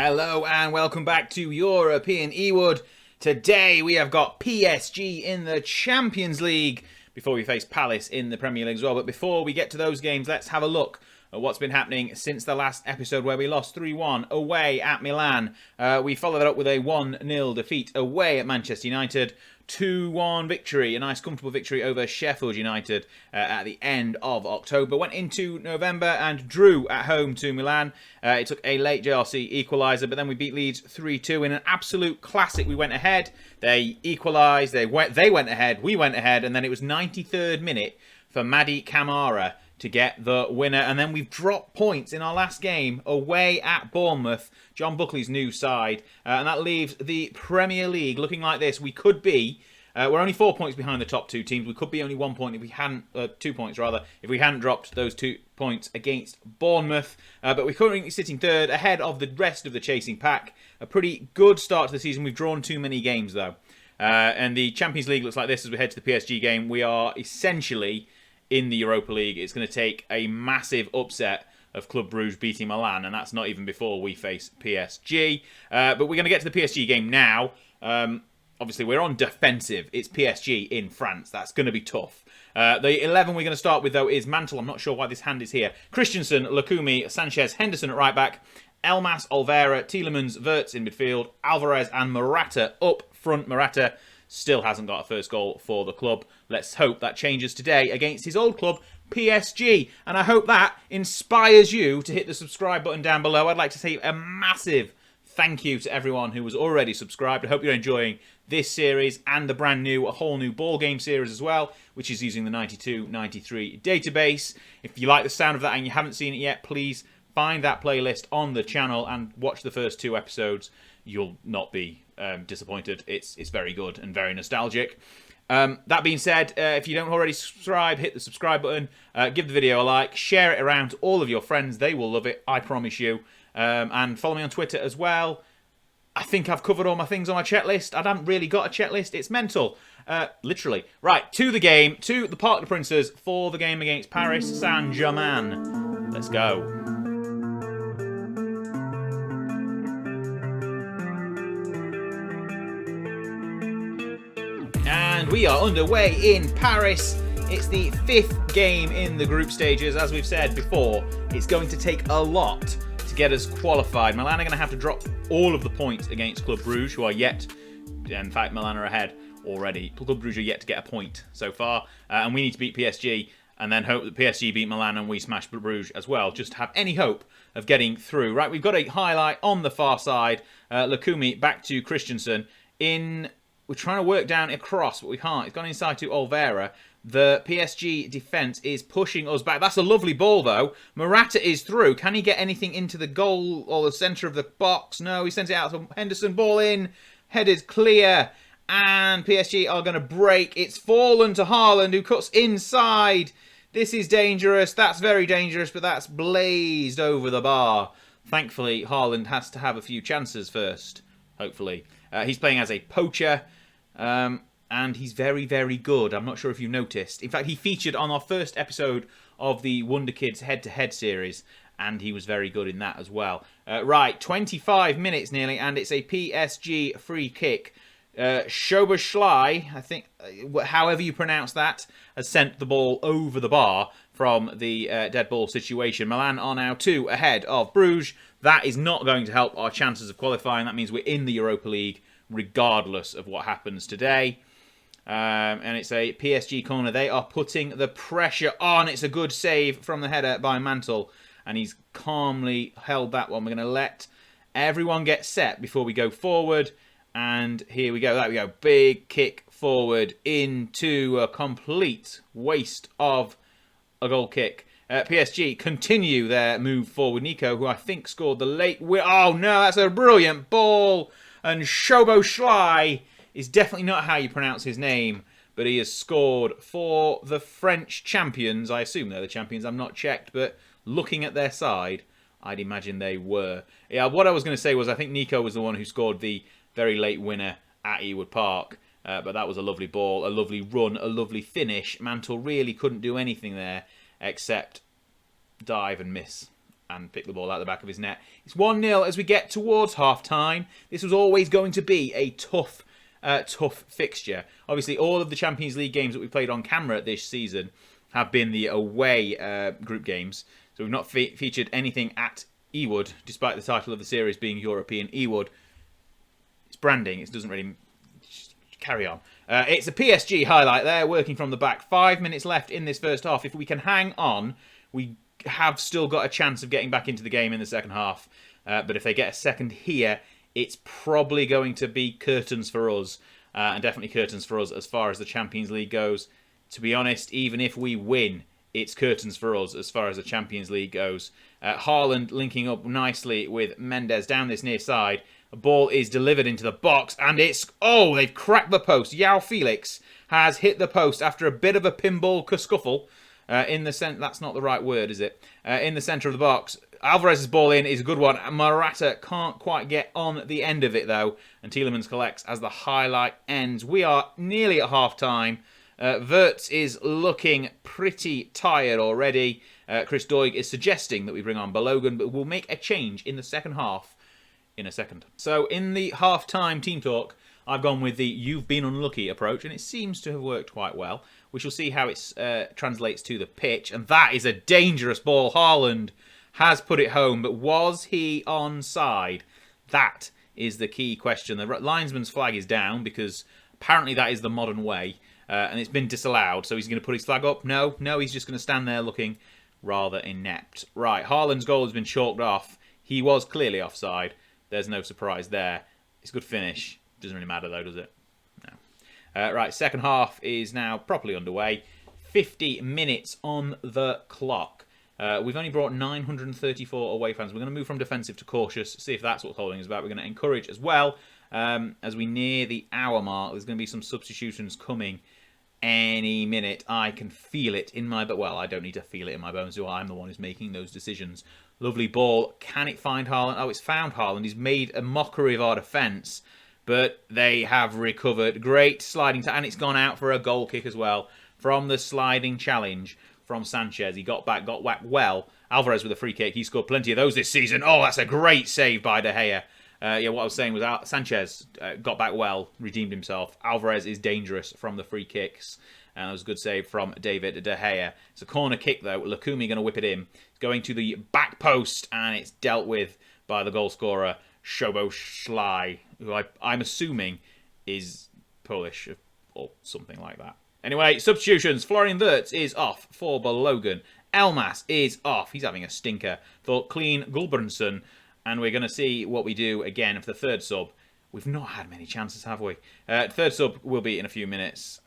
Hello and welcome back to European Ewood. Today we have got PSG in the Champions League before we face Palace in the Premier League as well. But before we get to those games, let's have a look at what's been happening since the last episode where we lost 3-1 away at Milan. We followed that up with a 1-0 defeat away at Manchester United. 2-1 victory, a nice comfortable victory over Sheffield United at the end of October. Went into November and drew at home to Milan. It took a late JRC equaliser, but then we beat Leeds 3-2 in an absolute classic. We went ahead, they equalised, they went ahead, we went ahead, and then it was 93rd minute for Mady Camara to get the winner. And then we've dropped points in our last game away at Bournemouth, John Buckley's new side. And that leaves the Premier League looking like this. We could be, we're only 4 points behind the top two teams. We could be only 1 point if we hadn't, 2 points rather, if we hadn't dropped those 2 points against Bournemouth. But we're currently sitting third, ahead of the rest of the chasing pack. A pretty good start to the season. We've drawn too many games though. And the Champions League looks like this as we head to the PSG game. We are essentially in the Europa League. It's going to take a massive upset of Club Brugge beating Milan, and that's not even before we face PSG. But we're going to get to the PSG game now. Obviously, we're on defensive. It's PSG in France. That's going to be tough. The 11 we're going to start with, though, is Mantle. I'm not sure why this hand is here. Christensen, Lukumi, Sanchez, Henderson at right back, Elmas, Olvera, Tielemans, Wirtz in midfield, Alvarez and Morata up front. Morata still hasn't got a first goal for the club. Let's hope that changes today against his old club, PSG. And I hope that inspires you to hit the subscribe button down below. I'd like to say a massive thank you to everyone who was already subscribed. I hope you're enjoying this series and the brand new, a whole new ball game series as well, which is using the 92-93 database. If you like the sound of that and you haven't seen it yet, please find that playlist on the channel and watch the first 2 episodes. You'll not be disappointed. It's very good and very nostalgic. That being said, if you don't already subscribe, hit the subscribe button, give the video a like, share it around to all of your friends. They will love it, I promise you. And follow me on Twitter as well. I think I've covered all my things on my checklist. I haven't really got a checklist. It's mental. Literally. Right, to the game, to the Parc des Princes for the game against Paris Saint-Germain. Let's go. And we are underway in Paris. It's the 5th game in the group stages. As we've said before, it's going to take a lot to get us qualified. Milan are going to have to drop all of the points against Club Brugge, who are yet, in fact, Milan are ahead already. Club Brugge are yet to get a point so far. And we need to beat PSG and then hope that PSG beat Milan and we smash Bruges as well, just to have any hope of getting through. Right, we've got a highlight on the far side. Lukumi back to Christensen. We're trying to work down across, but we can't. It's gone inside to Olvera. The PSG defence is pushing us back. That's a lovely ball, though. Morata is through. Can he get anything into the goal or the centre of the box? No, he sends it out to Henderson. Ball in. Headed clear. And PSG are going to break. It's fallen to Haaland, who cuts inside. This is dangerous. That's very dangerous, but that's blazed over the bar. Thankfully, Haaland has to have a few chances first, hopefully. He's playing as a poacher. And he's very, very good. I'm not sure if you noticed. In fact, he featured on our first episode of the Wonder Kids head-to-head series, and he was very good in that as well. Right, 25 minutes nearly, and it's a PSG free kick. Szoboszlai, I think, however you pronounce that, has sent the ball over the bar from the dead ball situation. Milan are now 2 ahead of Bruges. That is not going to help our chances of qualifying. That means we're in the Europa League, regardless of what happens today. And it's a PSG corner. They are putting the pressure on. It's a good save from the header by Mantle. And he's calmly held that one. We're going to let everyone get set before we go forward. And here we go. There we go. Big kick forward into a complete waste of a goal kick. PSG continue their move forward. Nico, who I think scored the late... Oh, no, that's a brilliant ball. And Szoboszlai is definitely not how you pronounce his name, but he has scored for the French champions. I assume they're the champions. I'm not checked, but looking at their side, I'd imagine they were. Yeah, what I was going to say was I think Nico was the one who scored the very late winner at Ewood Park, but that was a lovely ball, a lovely run, a lovely finish. Mantle really couldn't do anything there except dive and miss. and picked the ball out the back of his net. It's 1-0 as we get towards half-time. This was always going to be a tough fixture. Obviously, all of the Champions League games that we played on camera this season have been the away group games. So we've not featured anything at Ewood, despite the title of the series being European Ewood. It's branding. It doesn't really... Just carry on. It's a PSG highlight there, working from the back. 5 minutes left in this first half. If we can hang on, we have still got a chance of getting back into the game in the second half. But if they get a second here, it's probably going to be curtains for us. And definitely curtains for us as far as the Champions League goes. To be honest, even if we win, it's curtains for us as far as the Champions League goes. Haaland linking up nicely with Mendes down this near side. A ball is delivered into the box, and it's... Oh, they've cracked the post. João Felix has hit the post after a bit of a pinball scuffle. In the centre, that's not the right word, is it? In the centre of the box. Alvarez's ball in is a good one. Morata can't quite get on the end of it, though. And Tielemans collects as the highlight ends. We are nearly at half-time. Wirtz is looking pretty tired already. Chris Doig is suggesting that we bring on Balogun, but we'll make a change in the second half in a second. So in the half-time team talk, I've gone with the "you've been unlucky" approach, and it seems to have worked quite well. We shall see how it translates to the pitch, and that is a dangerous ball. Haaland has put it home, but was he onside? That is the key question. The linesman's flag is down because apparently that is the modern way, and it's been disallowed. So he's going to put his flag up? No, he's just going to stand there looking rather inept. Right, Haaland's goal has been chalked off. He was clearly offside. There's no surprise there. It's a good finish. Doesn't really matter though, does it? No. Right, second half is now properly underway. 50 minutes on the clock. We've only brought 934 away fans. We're going to move from defensive to cautious, see if that's what holding is about. We're going to encourage as well. As we near the hour mark, there's going to be some substitutions coming any minute. I can feel it in my... But well, I don't need to feel it in my bones, do I? I'm the one who's making those decisions. Lovely ball. Can it find Haaland? Oh, it's found Haaland. He's made a mockery of our defence. But they have recovered. Great sliding... And it's gone out for a goal kick as well. From the sliding challenge from Sanchez. He got back, got whacked well. Alvarez with a free kick. He scored plenty of those this season. Oh, that's a great save by De Gea. Yeah, what I was saying was Sanchez got back well, redeemed himself. Alvarez is dangerous from the free kicks. And that was a good save from David De Gea. It's a corner kick, though. Lukumi going to whip it in. It's going to the back post, and it's dealt with by the goal scorer, Szoboszlai, who I'm assuming is Polish or something like that. Anyway, substitutions. Florian Wirtz is off for Balogun. Elmas is off. He's having a stinker for Clean Gulbranson. And we're going to see what we do again for the third sub. We've not had many chances, have we? Third sub will be in a few minutes.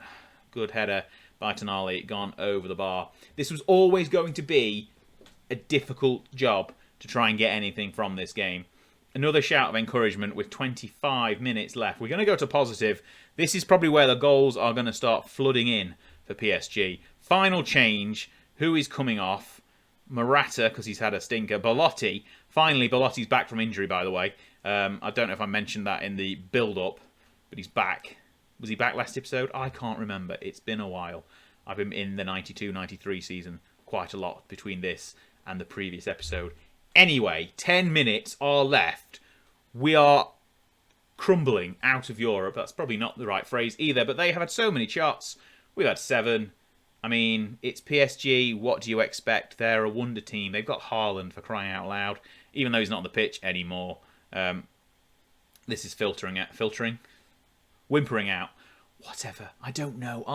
Good header by Tonali, gone over the bar. This was always going to be a difficult job to try and get anything from this game. Another shout of encouragement with 25 minutes left. We're going to go to positive. This is probably where the goals are going to start flooding in for PSG. Final change. Who is coming off? Morata, because he's had a stinker. Belotti. Finally, Belotti's back from injury, by the way. I don't know if I mentioned that in the build-up, but he's back. Was he back last episode? I can't remember. It's been a while. I've been in the 92-93 season quite a lot between this and the previous episode. Anyway, 10 minutes are left. We are crumbling out of Europe. That's probably not the right phrase either, but they have had so many shots. We've had 7. I mean, it's PSG. What do you expect? They're a wonder team. They've got Haaland, for crying out loud, even though he's not on the pitch anymore. This is filtering, whimpering out. Whatever. I don't know.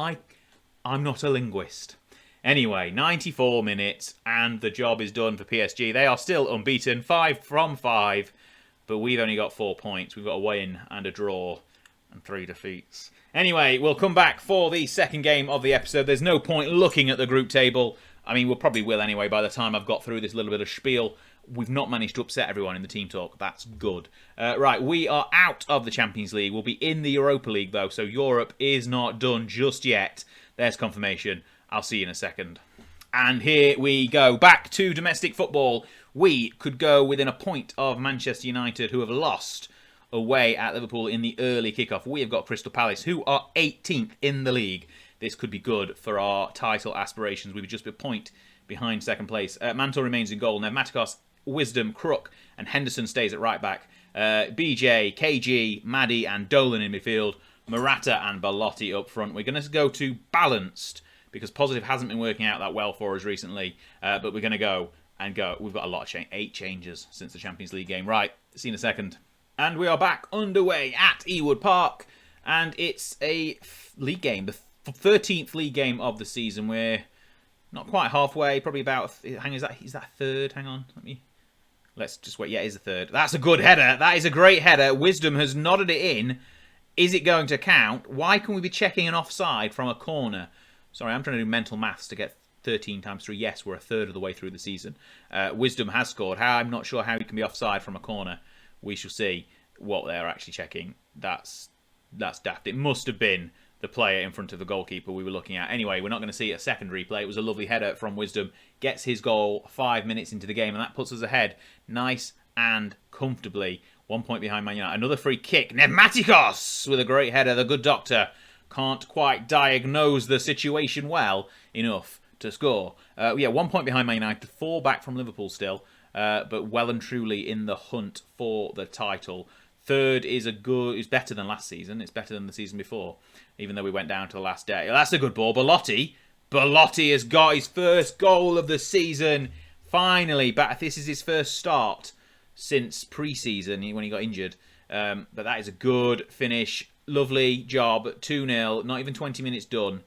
I'm not a linguist. Anyway, 94 minutes, and the job is done for PSG. They are still unbeaten, 5 from 5, but we've only got 4 points. We've got a win and a draw and 3 defeats. Anyway, we'll come back for the second game of the episode. There's no point looking at the group table. I mean, we'll probably will anyway by the time I've got through this little bit of spiel. We've not managed to upset everyone in the team talk. That's good. Right, we are out of the Champions League. We'll be in the Europa League, though, so Europe is not done just yet. There's confirmation. I'll see you in a second. And here we go. Back to domestic football. We could go within a point of Manchester United, who have lost away at Liverpool in the early kickoff. We have got Crystal Palace, who are 18th in the league. This could be good for our title aspirations. We would just be a point behind second place. Mantle remains in goal. Nev Matikos Wisdom, Crook, and Henderson stays at right back. BJ, KG, Maddie, and Dolan in midfield. Morata and Belotti up front. We're going to go to balanced because positive hasn't been working out that well for us recently. But we're going to go. We've got a lot of 8 changes since the Champions League game. Right, see you in a second. And we are back underway at Ewood Park. And it's a league game, the 13th league game of the season. We're not quite halfway, probably about... Is that third? Hang on, let's just wait. Yeah, it is the third. That's a good header. That is a great header. Wisdom has nodded it in. Is it going to count? Why can we be checking an offside from a corner? Sorry, I'm trying to do mental maths to get 13 times 3. Yes, we're a third of the way through the season. Wisdom has scored. I'm not sure how he can be offside from a corner. We shall see what they're actually checking. That's daft. It must have been the player in front of the goalkeeper we were looking at. Anyway, we're not going to see a second replay. It was a lovely header from Wisdom. Gets his goal 5 minutes into the game, and that puts us ahead nice and comfortably. 1 point behind Man United. Another free kick. Pneumaticos with a great header. The good doctor can't quite diagnose the situation well enough to score. 1 point behind Man United. 4 back from Liverpool still, but well and truly in the hunt for the title. Third is better than last season. It's better than the season before, even though we went down to the last day. That's a good ball. Belotti has got his first goal of the season. Finally, but this is his first start since pre-season when he got injured. But that is a good finish. Lovely job. 2-0. Not even 20 minutes done.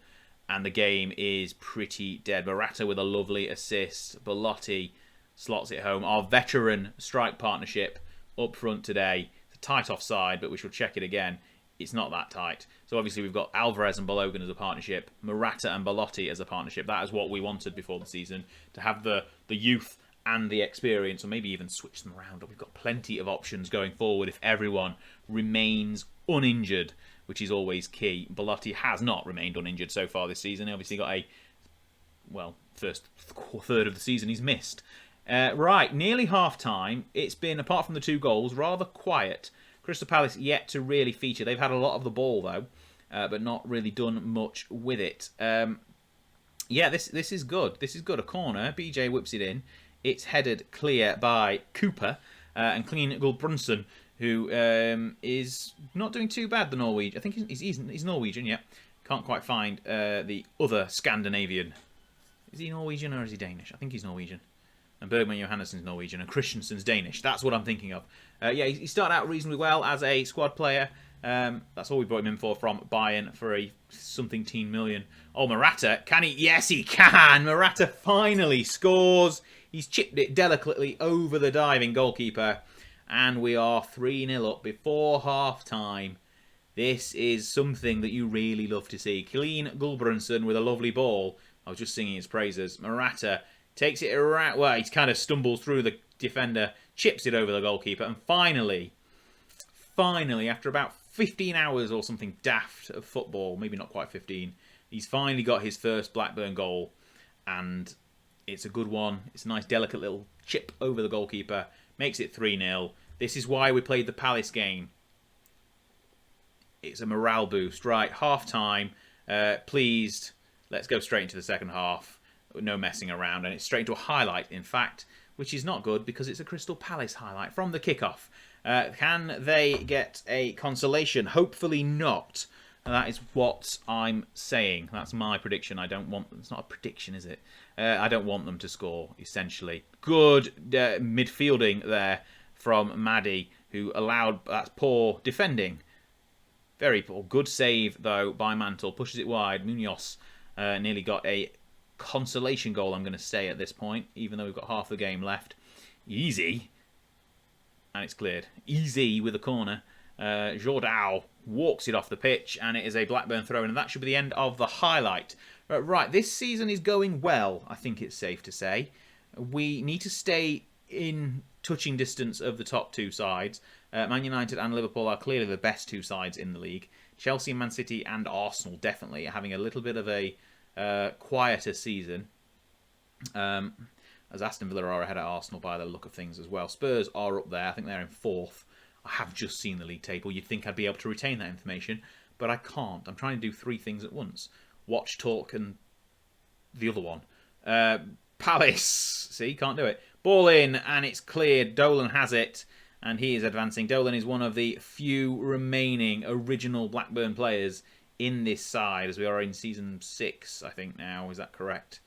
And the game is pretty dead. Morata with a lovely assist. Belotti slots it home. Our veteran strike partnership up front today. Tight offside, but we shall check it again. It's not that tight. So obviously we've got Alvarez and Balogun as a partnership, Morata and Belotti as a partnership. That is what we wanted before the season, to have the youth and the experience, or maybe even switch them around. We've got plenty of options going forward if everyone remains uninjured, which is always key. Belotti has not remained uninjured so far this season. He obviously got first third of the season he's missed. Right, nearly half-time. It's been, apart from the 2 goals, rather quiet. Crystal Palace yet to really feature. They've had a lot of the ball, though, but not really done much with it. This is good. This is good. A corner. BJ whips it in. It's headed clear by Cooper and Clean Gulbrunson, who is not doing too bad, the Norwegian. I think he's Norwegian, yeah. Can't quite find the other Scandinavian. Is he Norwegian or is he Danish? I think he's Norwegian. And Bergman Johannessen's Norwegian, and Christensen's Danish. That's what I'm thinking of. He started out reasonably well as a squad player. That's all we brought him in for from Bayern for a something teen million. Oh, Morata, can he? Yes, he can! Morata finally scores. He's chipped it delicately over the diving goalkeeper. And we are 3-0 up before half-time. This is something that you really love to see. Clean Gulbrunson with a lovely ball. I was just singing his praises. Morata takes it around. Well, he kind of stumbles through the defender, chips it over the goalkeeper, and finally, after about 15 hours or something daft of football, maybe not quite 15, he's finally got his first Blackburn goal, and it's a good one. It's a nice, delicate little chip over the goalkeeper, makes it 3-0. This is why we played the Palace game. It's a morale boost. Right, half-time, pleased. Let's go straight into the second half. No messing around, and it's straight into a highlight, in fact, which is not good because it's a Crystal Palace highlight from the kickoff. Can they get a consolation? Hopefully not. And that is what I'm saying. That's my prediction. I don't want... It's not a prediction, is it? I don't want them to score, essentially. Good midfielding there from Maddie, who allowed... That's poor defending. Very poor. Good save, though, by Mantle. Pushes it wide. Munoz nearly got a consolation goal, I'm going to say, at this point, even though we've got half the game left. Easy. And it's cleared. Easy with a corner. Jordao walks it off the pitch, and it is a Blackburn throw-in, and that should be the end of the highlight. Right, this season is going well, I think it's safe to say. We need to stay in touching distance of the top 2 sides. Man United and Liverpool are clearly the best 2 sides in the league. Chelsea, Man City and Arsenal definitely are having a little bit of a quieter season, as Aston Villa are ahead of Arsenal by the look of things as well. Spurs are up there. I think they're in 4th. I have just seen the league table. You'd think I'd be able to retain that information, but I can't. I'm trying to do 3 things at once. Watch, talk, and the other one. Palace. See, can't do it. Ball in, and it's cleared. Dolan has it, and he is advancing. Dolan is one of the few remaining original Blackburn players in this side, as we are in Season 6, I think now. Is that correct?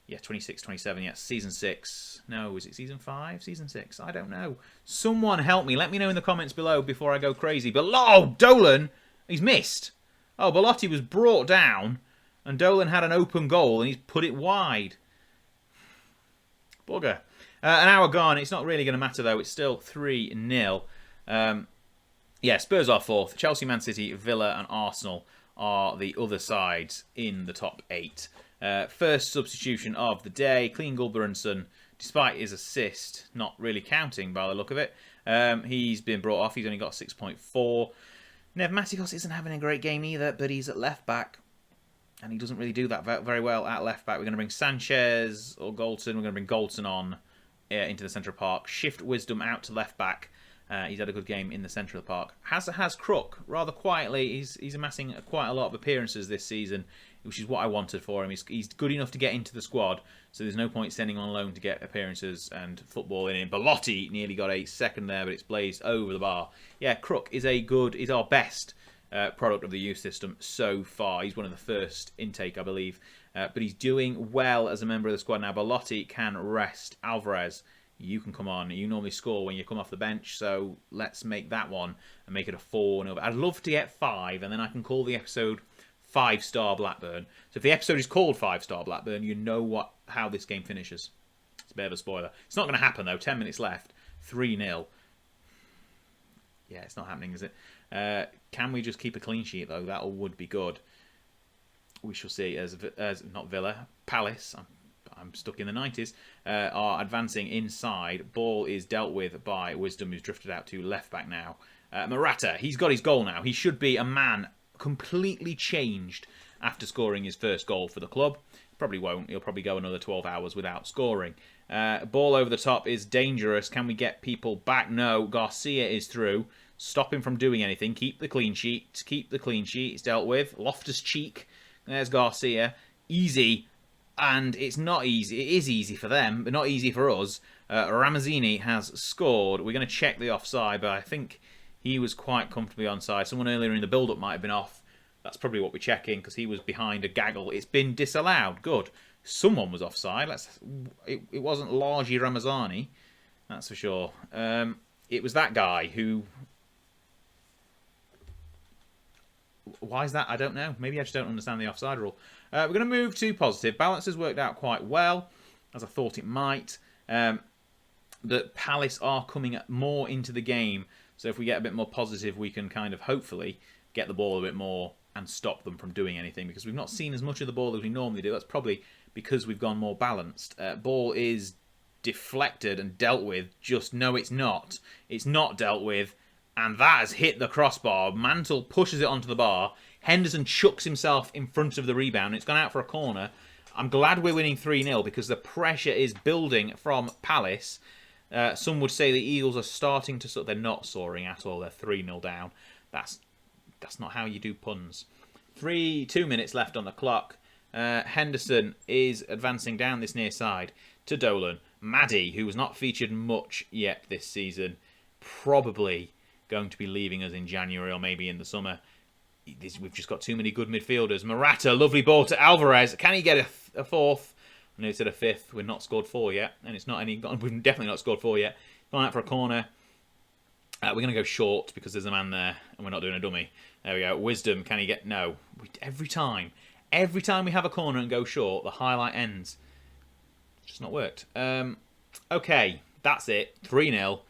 Yeah, 26, 27, yes. Season 6. No, is it Season 5? Season 6? I don't know. Someone help me. Let me know in the comments below before I go crazy. But, oh, Dolan, he's missed. Oh, Belotti was brought down, and Dolan had an open goal, and he's put it wide. Bugger. An hour gone. It's not really going to matter, though. It's still 3-0. Yeah, Spurs are 4th. Chelsea, Man City, Villa, and Arsenal are the other sides in the top 8. First substitution of the day, Clean Gulbranson, despite his assist not really counting by the look of it. He's been brought off. He's only got 6.4. Nev Matikos isn't having a great game either, but he's at left back, and he doesn't really do that very well at left back. We're going to bring Sanchez or Galton. We're going to bring Galton on into the centre of the park. Shift Wisdom out to left back. He's had a good game in the centre of the park. Has Crook rather quietly. He's amassing quite a lot of appearances this season, which is what I wanted for him. He's good enough to get into the squad, so there's no point sending him on loan to get appearances and football in him. Belotti nearly got a second there, but it's blazed over the bar. Yeah, Crook is our best product of the youth system so far. He's one of the first intake, I believe, but he's doing well as a member of the squad now. Belotti can rest. Alvarez, you can come on. You normally score when you come off the bench, so let's make that one and make it a 4-0. I'd love to get 5, and then I can call the episode 5-star Blackburn. So if the episode is called 5-star Blackburn, you know how this game finishes. It's a bit of a spoiler. It's not going to happen, though. 10 minutes left. 3-0. Yeah, it's not happening, is it? Can we just keep a clean sheet, though? That would be good. We shall see. As not Villa, Palace. I'm stuck in the 90s, are advancing inside. Ball is dealt with by Wisdom, who's drifted out to left back now. Morata, he's got his goal now. He should be a man completely changed after scoring his first goal for the club. Probably won't. He'll probably go another 12 hours without scoring. Ball over the top is dangerous. Can we get people back? No. Garcia is through. Stop him from doing anything. Keep the clean sheet. Keep the clean sheet. It's dealt with. Loftus-Cheek. There's Garcia. Easy. And it's not easy. It is easy for them, but not easy for us. Ramazzini has scored. We're going to check the offside, but I think he was quite comfortably onside. Someone earlier in the build-up might have been off. That's probably what we're checking, because he was behind a gaggle. It's been disallowed. Good. Someone was offside. It wasn't largely Ramazzani, that's for sure. It was that guy who... Why is that? I don't know. Maybe I just don't understand the offside rule. We're going to move to positive. Balance has worked out quite well, as I thought it might. But Palace are coming more into the game. So if we get a bit more positive, we can kind of hopefully get the ball a bit more and stop them from doing anything. Because we've not seen as much of the ball as we normally do. That's probably because we've gone more balanced. Ball is deflected and dealt with. Just no, it's not. It's not dealt with. And that has hit the crossbar. Mantle pushes it onto the bar. Henderson chucks himself in front of the rebound. It's gone out for a corner. I'm glad we're winning 3-0 because the pressure is building from Palace. Some would say the Eagles are starting to... They're not soaring at all. They're 3-0 down. That's not how you do puns. 2 minutes left on the clock. Henderson is advancing down this near side to Dolan. Maddie, who has not featured much yet this season, probably going to be leaving us in January or maybe in the summer. We've just got too many good midfielders. Morata, lovely ball to Alvarez. Can he get a fourth? I know he said a fifth. We've not scored 4 yet, and it's not any. We've definitely not scored 4 yet. Gone out for a corner. We're going to go short because there's a man there, and we're not doing a dummy. There we go. Wisdom. Can he get? No. Every time we have a corner and go short, the highlight ends. It's just not worked. Okay, that's it. 3-0.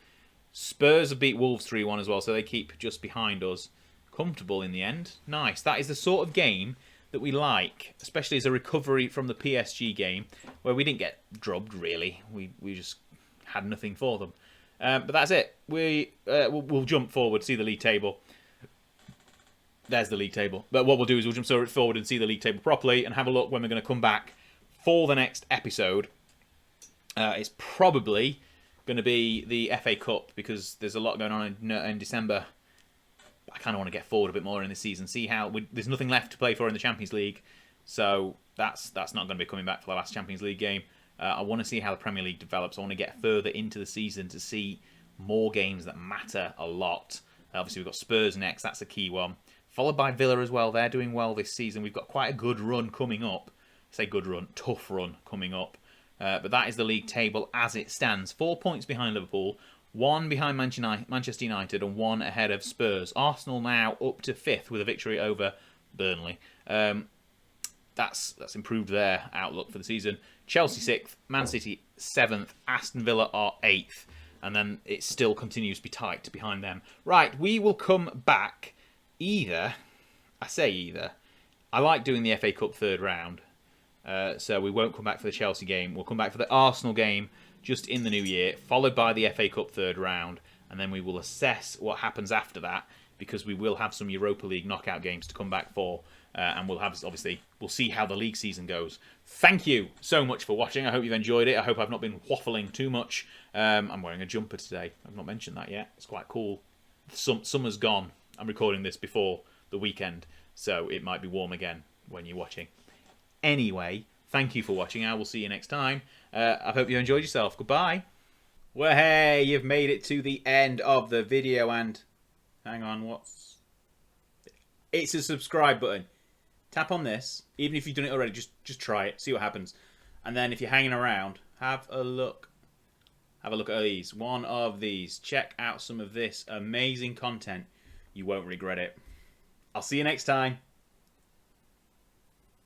Spurs have beat Wolves 3-1 as well, so they keep just behind us. Comfortable in the end. Nice. That is the sort of game that we like, especially as a recovery from the PSG game, where we didn't get drubbed, really. We just had nothing for them. But that's it. We'll jump forward, see the league table. There's the league table. But what we'll do is we'll jump forward and see the league table properly and have a look when we're going to come back for the next episode. It's probably going to be the FA Cup because there's a lot going on in December. I kind of want to get forward a bit more in this season. See how there's nothing left to play for in the Champions League, so that's not going to be coming back for the last Champions League game. I want to see how the Premier League develops. I want to get further into the season to see more games that matter a lot. Obviously, we've got Spurs next. That's a key one. Followed by Villa as well. They're doing well this season. We've got quite a good run coming up. I say good run, tough run coming up. But that is the league table as it stands. 4 points behind Liverpool, 1 behind Manchester United, and 1 ahead of Spurs. Arsenal now up to 5th with a victory over Burnley. That's improved their outlook for the season. Chelsea 6th, Man City 7th, Aston Villa are 8th. And then it still continues to be tight behind them. Right, we will come back either. I like doing the FA Cup third round. So we won't come back for the Chelsea game. We'll come back for the Arsenal game just in the new year, followed by the FA Cup third round. And then we will assess what happens after that, because we will have some Europa League knockout games to come back for. And we'll see how the league season goes. Thank you so much for watching. I hope you've enjoyed it. I hope I've not been waffling too much. I'm wearing a jumper today. I've not mentioned that yet. It's quite cool. Summer's gone. I'm recording this before the weekend, so it might be warm again when you're watching. Anyway, thank you for watching. I will see you next time. I hope you enjoyed yourself. Goodbye. Well, hey, you've made it to the end of the video, and hang on, it's a subscribe button. Tap on this. Even if you've done it already, just try it, see what happens. And then if you're hanging around, have a look. Have a look at these. One of these. Check out some of this amazing content. You won't regret it. I'll see you next time.